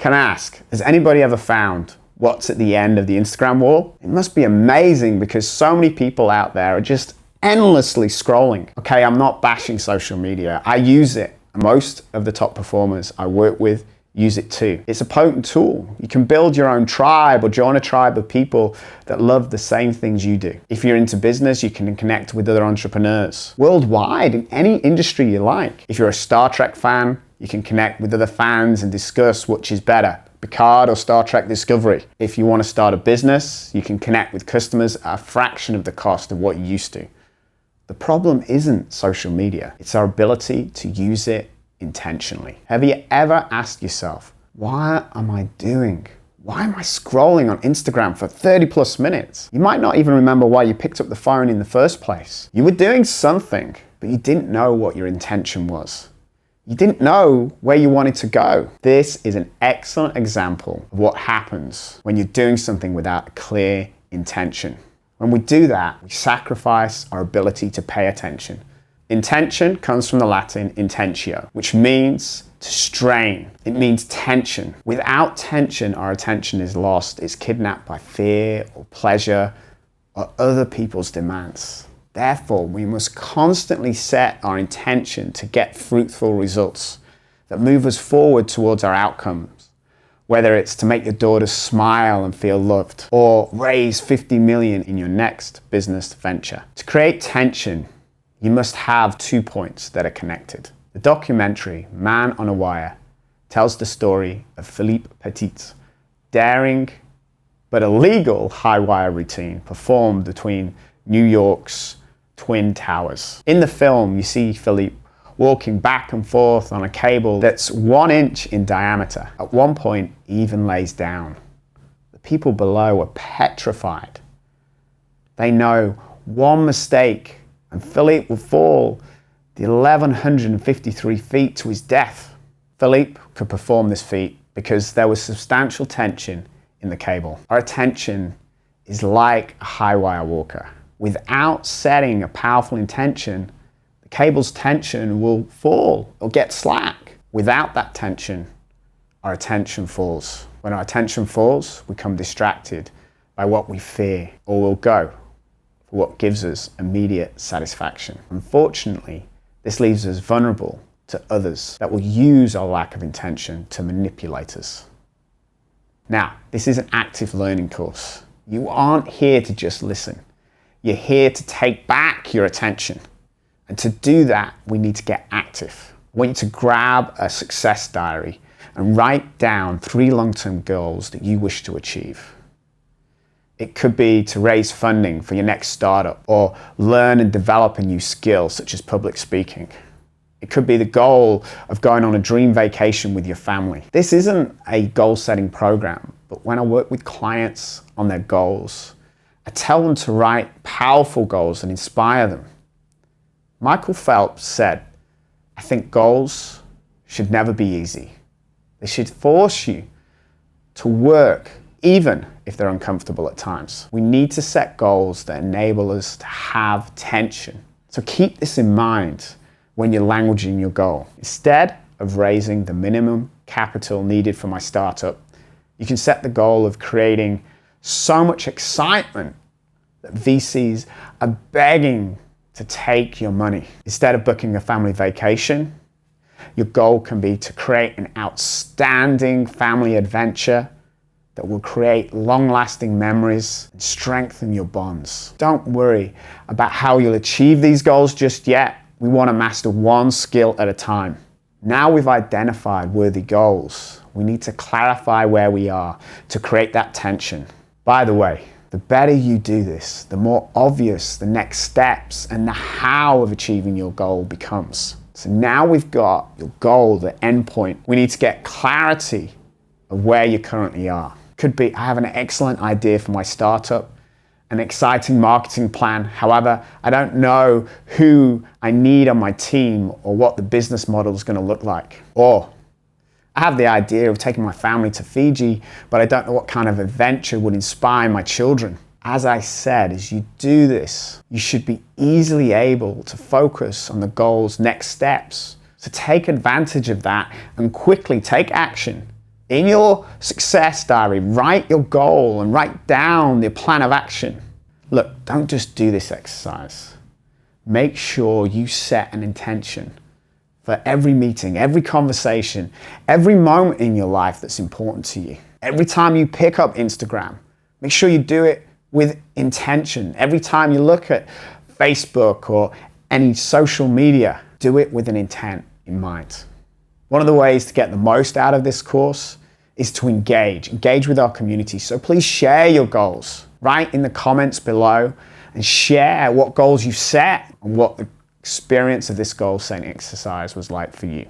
Can I ask, has anybody ever found what's at the end of the Instagram wall? It must be amazing because so many people out there are just endlessly scrolling. Okay, I'm not bashing social media. I use it. Most of the top performers I work with use it too. It's a potent tool. You can build your own tribe or join a tribe of people that love the same things you do. If you're into business, you can connect with other entrepreneurs worldwide in any industry you like. If you're a Star Trek fan, you can connect with other fans and discuss which is better, Picard or Star Trek Discovery. If you want to start a business, you can connect with customers at a fraction of the cost of what you used to. The problem isn't social media. It's our ability to use it intentionally. Have you ever asked yourself, why am I scrolling on Instagram for 30 plus minutes? You might not even remember why you picked up the phone in the first place. You were doing something, but you didn't know what your intention was. You didn't know where you wanted to go. This is an excellent example of what happens when you're doing something without a clear intention. When we do that, we sacrifice our ability to pay attention. Intention comes from the Latin intentio, which means to strain. It means tension. Without tension, our attention is lost. It's kidnapped by fear or pleasure or other people's demands. Therefore, we must constantly set our intention to get fruitful results that move us forward towards our outcomes. Whether it's to make your daughter smile and feel loved or raise 50 million in your next business venture. To create tension, you must have 2 points that are connected. The documentary Man on a Wire tells the story of Philippe Petit's daring but illegal high wire routine performed between New York's Twin Towers. In the film, you see Philippe walking back and forth on a cable that's 1 inch in diameter. At one point, he even lays down. The people below are petrified. They know one mistake and Philippe will fall the 1,153 feet to his death. Philippe could perform this feat because there was substantial tension in the cable. Our attention is like a high wire walker. Without setting a powerful intention, the cable's tension will fall or get slack. Without that tension, our attention falls. When our attention falls, we become distracted by what we fear or will go for what gives us immediate satisfaction. Unfortunately, this leaves us vulnerable to others that will use our lack of intention to manipulate us. Now, this is an active learning course. You aren't here to just listen. You're here to take back your attention. And to do that, we need to get active. I want you to grab a success diary and write down 3 long-term goals that you wish to achieve. It could be to raise funding for your next startup or learn and develop a new skill such as public speaking. It could be the goal of going on a dream vacation with your family. This isn't a goal-setting program, but when I work with clients on their goals, I tell them to write powerful goals and inspire them. Michael Phelps said, "I think goals should never be easy. They should force you to work even if they're uncomfortable at times." We need to set goals that enable us to have tension. So keep this in mind when you're languaging your goal. Instead of raising the minimum capital needed for my startup, you can set the goal of creating so much excitement that VCs are begging to take your money. Instead of booking a family vacation, your goal can be to create an outstanding family adventure that will create long-lasting memories and strengthen your bonds. Don't worry about how you'll achieve these goals just yet. We want to master one skill at a time. Now we've identified worthy goals, we need to clarify where we are to create that tension. By the way, the better you do this, the more obvious the next steps and the how of achieving your goal becomes. So now we've got your goal, the end point, we need to get clarity of where you currently are. Could be, I have an excellent idea for my startup, an exciting marketing plan. However, I don't know who I need on my team or what the business model is going to look like. Or I have the idea of taking my family to Fiji, but I don't know what kind of adventure would inspire my children. As I said, as you do this, you should be easily able to focus on the goal's next steps. So take advantage of that and quickly take action In your success diary, write your goal and write down your plan of action. Look, don't just do this exercise. Make sure you set an intention for every meeting, every conversation, every moment in your life that's important to you. Every time you pick up Instagram, make sure you do it with intention. Every time you look at Facebook or any social media, do it with an intent in mind. One of the ways to get the most out of this course is to engage with our community. So please share your goals. Write in the comments below and share what goals you've set and what the experience of this goal setting exercise was like for you.